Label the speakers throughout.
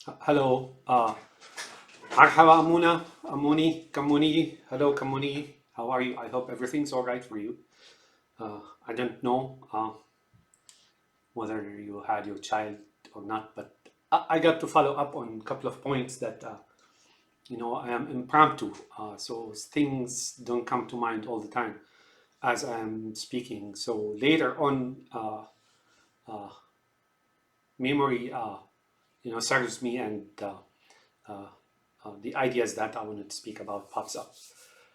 Speaker 1: Hello. Marhaba Amuna, Amuni, Kammunyie. Hello, Kammunyie. How are you? I hope everything's all right for you. I don't know whether you had your child or not, but I got to follow up on a couple of points that, I am impromptu. So things don't come to mind all the time as I'm speaking. So later on, memory, serves me and uh, the ideas that I wanted to speak about pops up.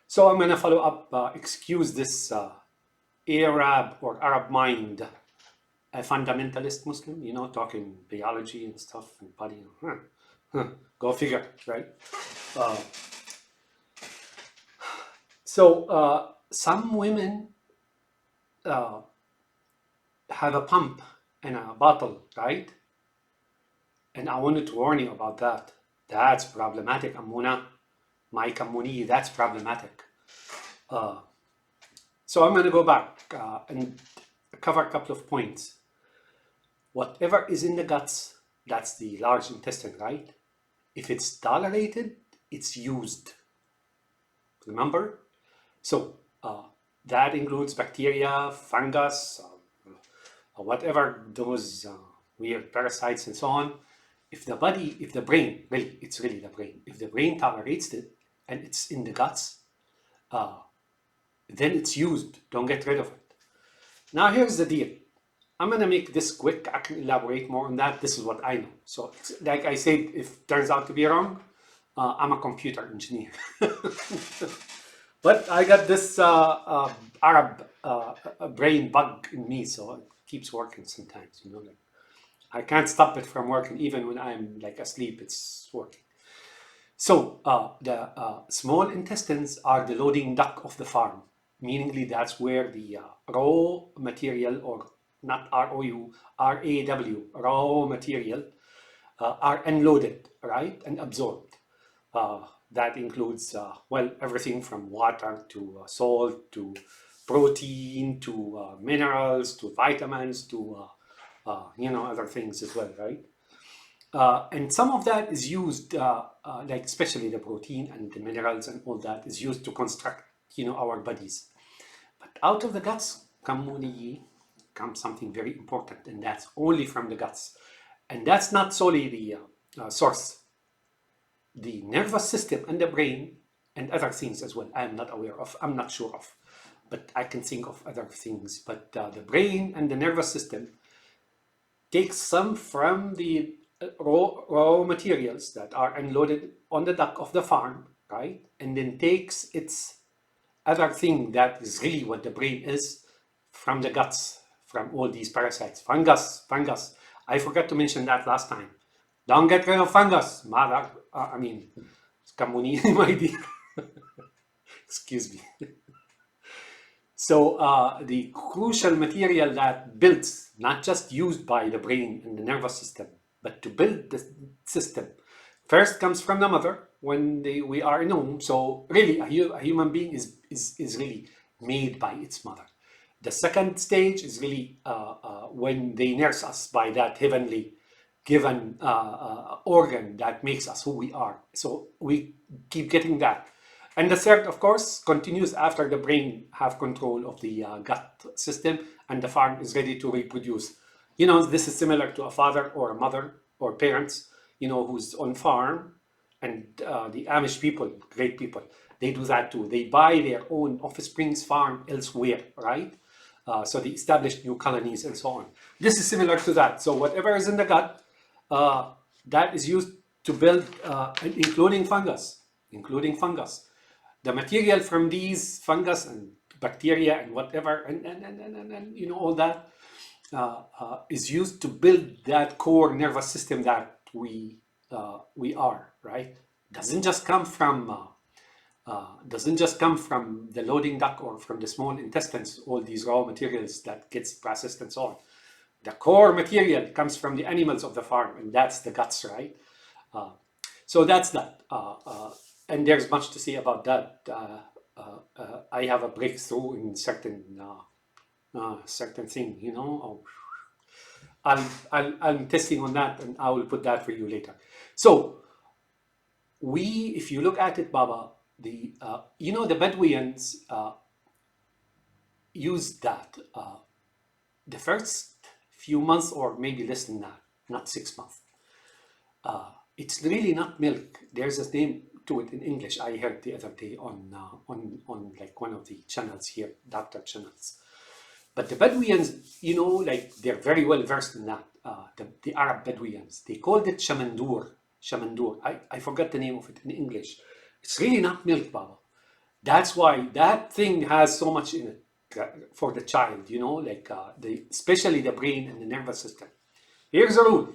Speaker 1: So I'm going to follow up, excuse this Arab or Arab mind, a fundamentalist Muslim, talking biology and stuff and body. Go figure, right? Uh, so some women uh, have a pump and a bottle, right? And I wanted to warn you about that. That's problematic, Amuna. My Kammunyie, that's problematic. Uh, so I'm going to go back and cover a couple of points. Whatever is in the guts, that's the large intestine, right? If it's tolerated, it's used. Remember? So that includes bacteria, fungus, whatever those weird parasites and so on. If the brain, really, it's really the brain. If the brain tolerates it and it's in the guts, then it's used. Don't get rid of it. Now here's the deal. I'm gonna make this quick. I can elaborate more on that. This is what I know. So, like I said, if it turns out to be wrong, I'm a computer engineer. But I got this Arab brain bug in me, so it keeps working sometimes. Like I can't stop it from working, even when I'm like asleep. It's working. So the small intestines are the loading dock of the farm, meaning that's where the raw material, or not ROU, RAW, raw material, are unloaded, right, and absorbed. That includes, well, everything from water to salt to protein to minerals to vitamins to, other things as well, right? And some of that is used, like especially the protein and the minerals and all that is used to construct, our bodies. But out of the guts, Kammunyie, comes something very important, and that's only from the guts. And that's not solely the source. The nervous system and the brain and other things as well, I'm not aware of, I'm not sure of, but I can think of other things. But the brain and the nervous system takes some from the raw materials that are unloaded on the dock of the farm, right? And then takes its other thing that is really what the brain is from the guts, from all these parasites. Fungus. I forgot to mention that last time. Don't get rid of fungus, mother. Kammunyie, my dear. Excuse me. So the crucial material that builds, not just used by the brain and the nervous system, but to build the system, first comes from the mother when we are in womb. So really, a human being is really made by its mother. The second stage is really when they nurse us by that heavenly given organ that makes us who we are. So we keep getting that. And the third, of course, continues after the brain have control of the gut system and the farm is ready to reproduce. This is similar to a father or a mother or parents, who's on farm, and the Amish people, great people, they do that too. They buy their own offspring's farm elsewhere, right? So they establish new colonies and so on. This is similar to that. So whatever is in the gut, that is used to build, including fungus. The material from these fungus and bacteria and whatever, and all that is used to build that core nervous system that we are, right? Doesn't just come from the loading duct or from the small intestines, all these raw materials that gets processed and so on. The core material comes from the animals of the farm, and that's the guts, right? So that's that. And there's much to say about that. I have a breakthrough in certain thing. I'm testing on that, and I will put that for you later. So if you look at it, Baba, the Bedouins used that the first few months, or maybe less than that, not 6 months. It's really not milk. There's a name to it in English. I heard the other day on like one of the channels here, doctor channels. But the Bedouins, like they're very well versed in that. The Arab Bedouins, they called it shamandur. Shamandur. I forgot the name of it in English. It's really not milk, Baba. That's why that thing has so much in it for the child. Like especially the brain and the nervous system. Here's a rule: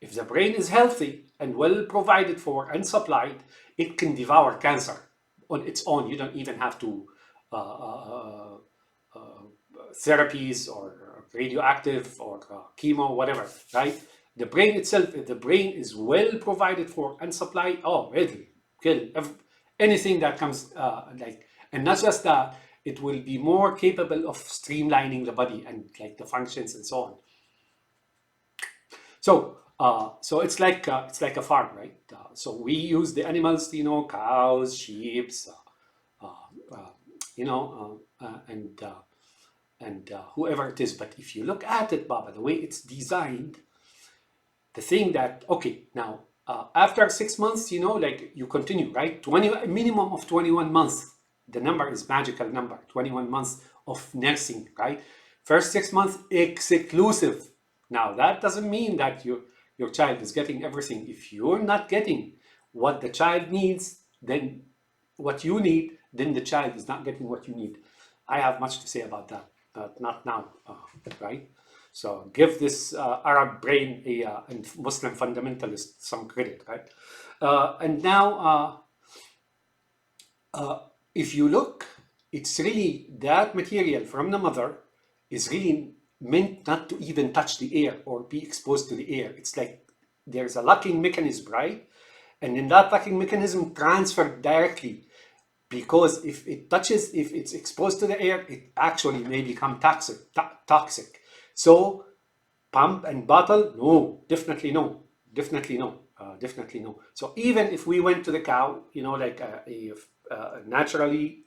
Speaker 1: if the brain is healthy and well provided for and supplied, it can devour cancer on its own. You don't even have to uh, uh, uh, therapies or radioactive or chemo, whatever, right? The brain itself, if the brain is well provided for and supplied, oh, it'll kill anything that comes and not just that, it will be more capable of streamlining the body and like the functions and so on. So it's like a farm, right? So we use the animals, cows, sheep, and whoever it is. But if you look at it, Baba, the way it's designed, the thing that okay now after 6 months, like you continue, right? Minimum of 21 months. The number is magical number. 21 months of nursing, right? First 6 months exclusive. Now that doesn't mean that your child is getting everything. If you're not getting what the child needs, then what you need, then the child is not getting what you need. I have much to say about that, but not now, right? So give this Arab brain and Muslim fundamentalist some credit, right? And now, if you look, it's really that material from the mother is really meant not to even touch the air or be exposed to the air. It's like there's a locking mechanism, right? And in that locking mechanism, transferred directly, because if it's exposed to the air, it actually may become toxic. So pump and bottle, no, definitely no, definitely no, definitely no. So even if we went to the cow, like a naturally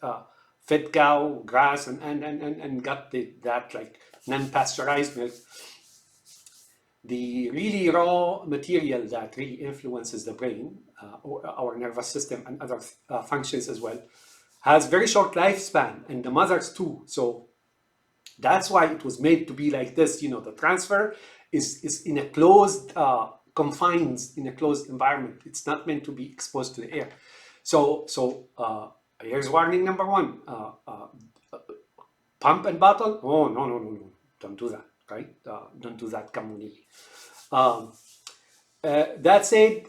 Speaker 1: fed cow, grass, and got that like non-pasteurized milk, the really raw material that really influences the brain, or our nervous system and other functions as well, has very short lifespan, and the mothers too. So that's why it was made to be like this. The transfer is in a closed confines, in a closed environment. It's not meant to be exposed to the air. So here's warning number one: pump and bottle. Oh, no, don't do that, right? Don't do that, Kammunyie. That said,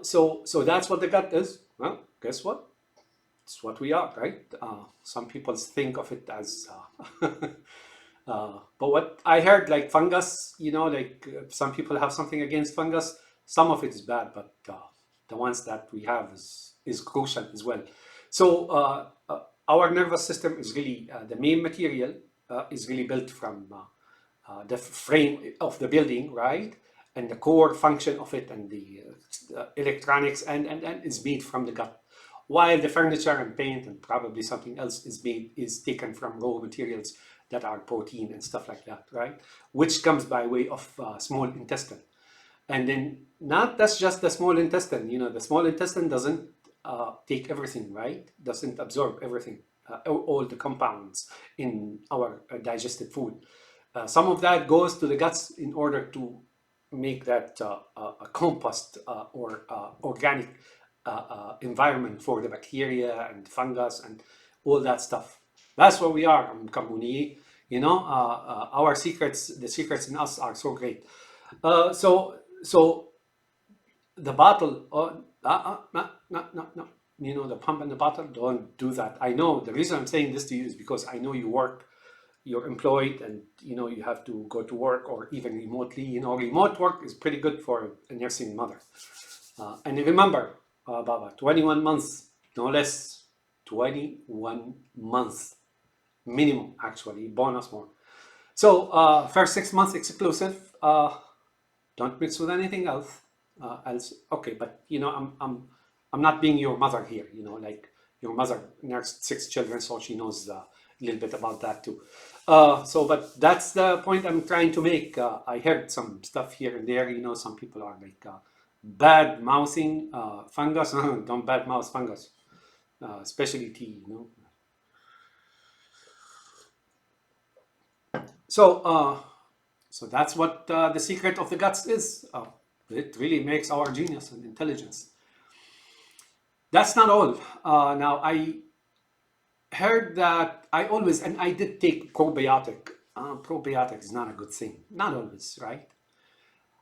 Speaker 1: so that's what the gut is. Well, guess what? It's what we are, right? Some people think of it as but what I heard, like fungus, like some people have something against fungus. Some of it is bad, but the ones that we have is crucial as well. So our nervous system is really the main material is really built from the frame of the building, right? And the core function of it and the electronics and is made from the gut. While the furniture and paint and probably something else is taken from raw materials that are protein and stuff like that, right? Which comes by way of small intestine. And then that's just the small intestine. The small intestine doesn't take everything, right? Doesn't absorb everything, all the compounds in our digested food. Some of that goes to the guts in order to make that a compost or organic environment for the bacteria and fungus and all that stuff. That's what we are, Kammunyie. Our secrets, the secrets in us are so great. So the bottle, no. The pump and the bottle, don't do that. I know the reason I'm saying this to you is because I know you're employed and you have to go to work or even remotely. Remote work is pretty good for a nursing mother. And remember, Baba, 21 months, no less, 21 months minimum, actually, bonus more. So first 6 months exclusive, don't mix with anything else. else. Okay, but I'm not being your mother here. Like your mother nursed 6 children, so she knows a little bit about that too. But that's the point I'm trying to make. I heard some stuff here and there. Some people are like bad mouthing fungus. Don't bad mouth fungus, especially tea. So, so that's what the secret of the guts is. It really makes our genius and intelligence. That's not all. Now, I heard that and I did take probiotic. Probiotic is not a good thing. Not always, right?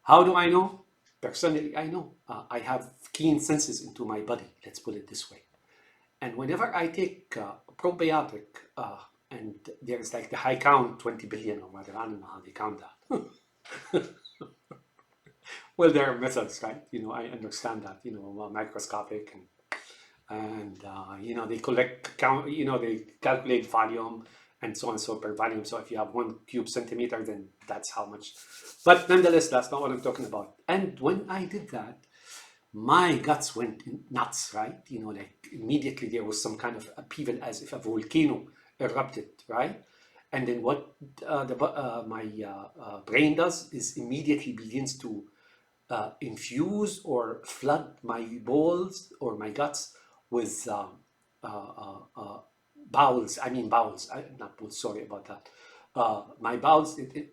Speaker 1: How do I know? Personally, I know. I have keen senses into my body, let's put it this way. And whenever I take probiotic, and there's like the high count 20 billion or whatever, I don't know how they count that. Well, there are methods, right? I understand that, microscopic and they collect count, they calculate volume and so on, so per volume. So if you have 1 cube centimeter, then that's how much. But nonetheless, that's not what I'm talking about. And when I did that, my guts went nuts, right? Like immediately there was some kind of upheaval as if a volcano erupted, right? And then what my brain does is immediately begins to infuse or flood my balls or my guts with bowels. I mean bowels, not balls. Sorry about that. My bowels, the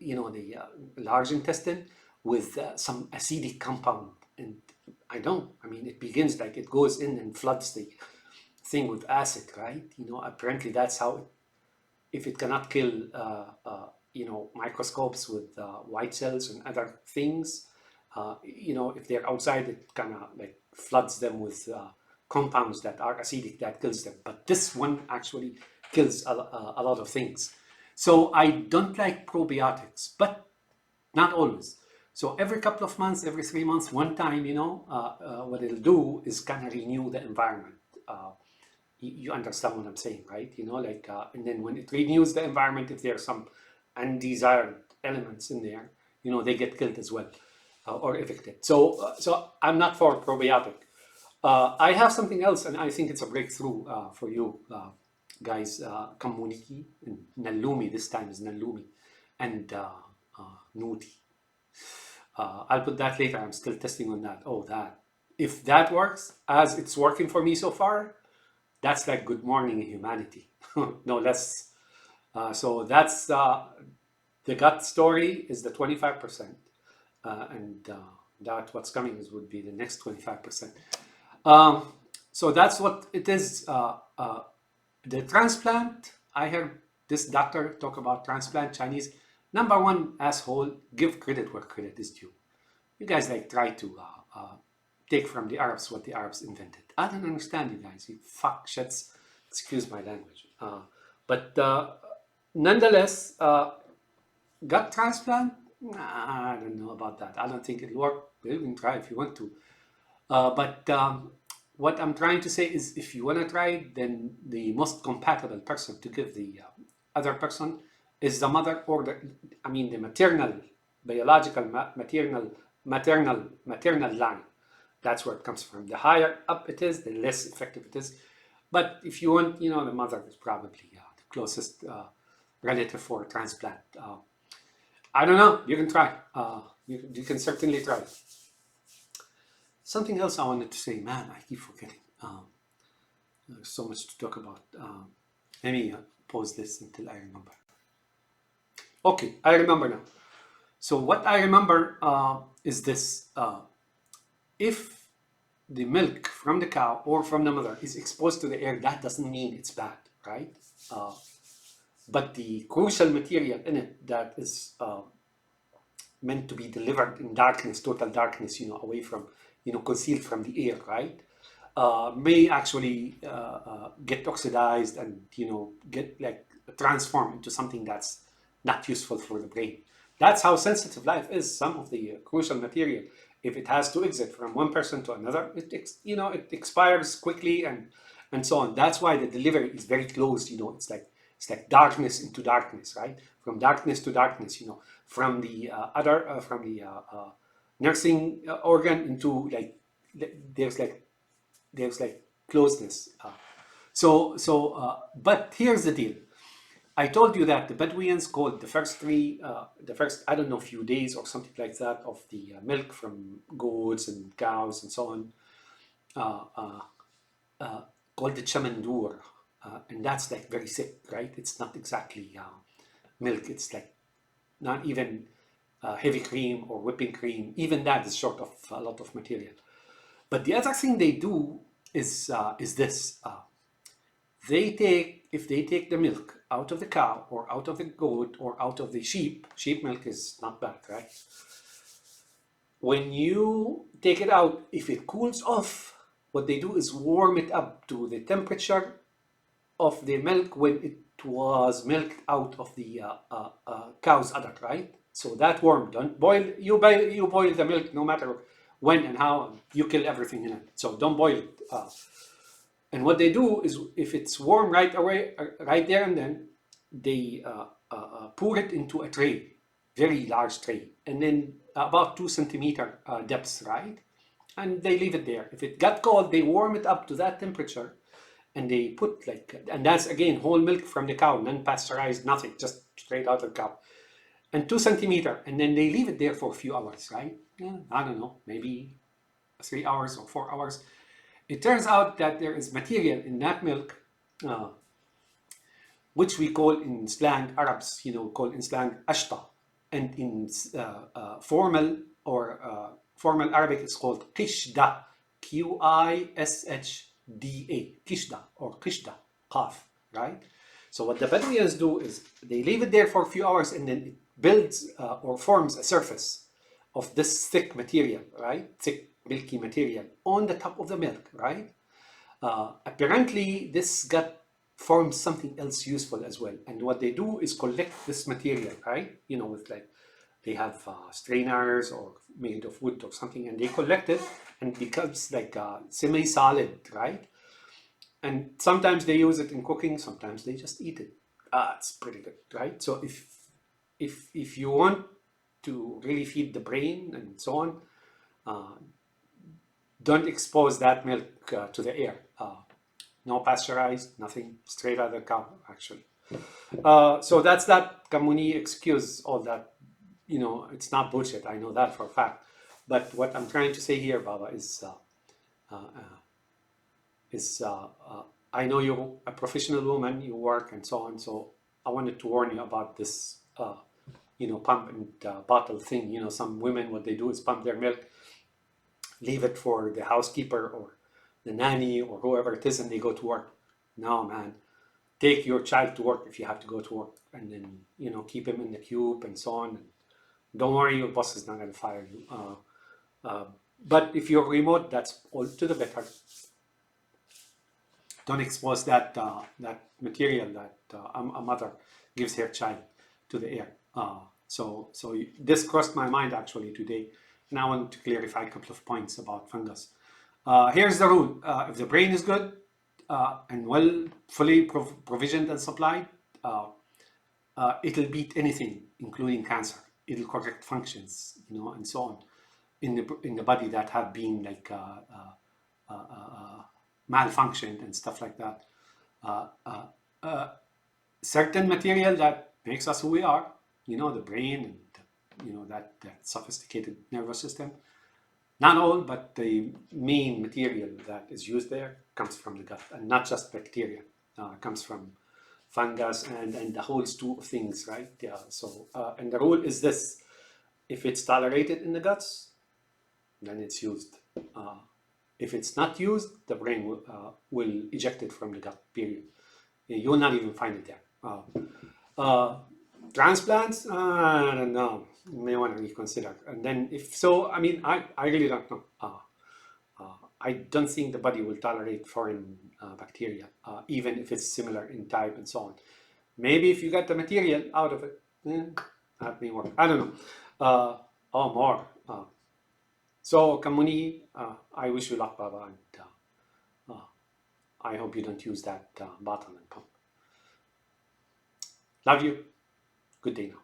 Speaker 1: large intestine with some acidic compound, and I don't. I mean, it begins like it goes in and floods the thing with acid, right? Apparently that's how. If it cannot kill, microscopes with white cells and other things, if they're outside, it kind of like floods them with compounds that are acidic that kills them. But this one actually kills a lot of things. So I don't like probiotics, but not always. So every couple of months, every 3 months, one time, what it'll do is kind of renew the environment. You understand what I'm saying, right? And then when it renews the environment, if there are some undesired elements in there, they get killed as well, or evicted. So I'm not for probiotic. I have something else, and I think it's a breakthrough for you guys. Kammunyie and Nallumi. This time is Nallumi and Nuti. I'll put that later. I'm still testing on that. Oh, that. If that works, as it's working for me so far, that's like good morning humanity, no less. So that's the gut story is the 25%, and that what's coming would be the next 25%. So that's what it is. The transplant, I heard this doctor talk about transplant, Chinese. Number one, asshole, give credit where credit is due. You guys like try to take from the Arabs what the Arabs invented. I don't understand you guys, you fuck shits. Excuse my language. But nonetheless, gut transplant, nah, I don't know about that. I don't think it'll work. You can try if you want to. But what I'm trying to say is if you want to try it, then the most compatible person to give the other person is the mother or the maternal, biological, maternal line. That's where it comes from. The higher up it is, the less effective it is. But if you want, the mother is probably the closest relative for transplant. I don't know. You can try. You can certainly try. Something else I wanted to say, man, I keep forgetting. There's so much to talk about. Let me pause this until I remember. Okay, I remember now. So what I remember is this. If the milk from the cow or from the mother is exposed to the air, that doesn't mean it's bad, right? But the crucial material in it that is meant to be delivered in darkness, total darkness, away from, concealed from the air, right? May actually get oxidized and, get like transformed into something that's not useful for the brain. That's how sensitive life is. Some of the crucial material, if it has to exit from one person to another, it expires quickly and so on. That's why the delivery is very close. It's like darkness into darkness, right? From darkness to darkness. From the nursing organ into like there's like closeness. But here's the deal. I told you that the Bedouins called the first I don't know, few days or something like that of the milk from goats and cows and so on, uh, uh, uh, called the chamandur. And that's like very thick, right? It's not exactly milk. It's like not even heavy cream or whipping cream. Even that is short of a lot of material. But the other thing they do is this. If they take the milk out of the cow or out of the goat or out of the sheep milk is not bad, right? When you take it out, if it cools off, what they do is warm it up to the temperature of the milk when it was milked out of the cow's udder, right? So that warm, don't boil. You boil the milk no matter when and how. You kill everything in it. So don't boil it. And what they do is, if it's warm right away, right there and then, they pour it into a tray, very large tray, and then about 2 centimeter depth, right? And they leave it there. If it got cold, they warm it up to that temperature, and they put and that's again whole milk from the cow, non-pasteurized, nothing, just straight out of the cow, and 2 centimeter, and then they leave it there for a few hours, right? Yeah, I don't know, maybe 3 hours or 4 hours. It turns out that there is material in that milk, uh, which we call in slang, Arabs, call in slang ashta, and in formal Arabic it's called qishda, Qishda, qishda or qishda, qaf, right? So what the Bedouins do is they leave it there for a few hours, and then it builds or forms a surface of this thick material, right? Thick milky material on the top of the milk, right? Apparently, this gut forms something else useful as well. And what they do is collect this material, right? With they have strainers or made of wood or something, and they collect it, and it becomes like semi-solid, right? And sometimes they use it in cooking, sometimes they just eat it. It's pretty good, right? So if you want to really feed the brain and so on, don't expose that milk to the air. No pasteurized, nothing, straight out of the cow, actually. So that's that. Kammunyie excuse all that. It's not bullshit. I know that for a fact. But what I'm trying to say here, Baba, is I know you're a professional woman, you work and so on. So I wanted to warn you about this, pump and bottle thing. Some women, what they do is pump their milk, leave it for the housekeeper or the nanny or whoever it is, and they go to work. No, man. Take your child to work if you have to go to work, and then keep him in the cube and so on. And don't worry, your boss is not going to fire you. But if you're remote, that's all to the better. Don't expose that material that a mother gives her child to the air. So this crossed my mind actually today, and I want to clarify a couple of points about fungus. Here's the rule: if the brain is good and fully provisioned and supplied, it'll beat anything, including cancer. It'll correct functions, and so on, in the body that have been malfunctioned and stuff like that. Certain material that makes us who we are, the brain and that sophisticated nervous system. Not all, but the main material that is used there comes from the gut, and not just bacteria. Comes from fungus and the whole stew of things, right? Yeah. So and the rule is this: if it's tolerated in the guts, then it's used. If it's not used, the brain will eject it from the gut. Period. You will not even find it there. Transplants, I don't know. You may want to reconsider. And then, if so, I mean, I really don't know. I don't think the body will tolerate foreign bacteria, even if it's similar in type and so on. Maybe if you get the material out of it, that may work. I don't know. More. So, Kammunyie, I wish you luck, Baba, and I hope you don't use that bottle and pump. Love you. Good day now.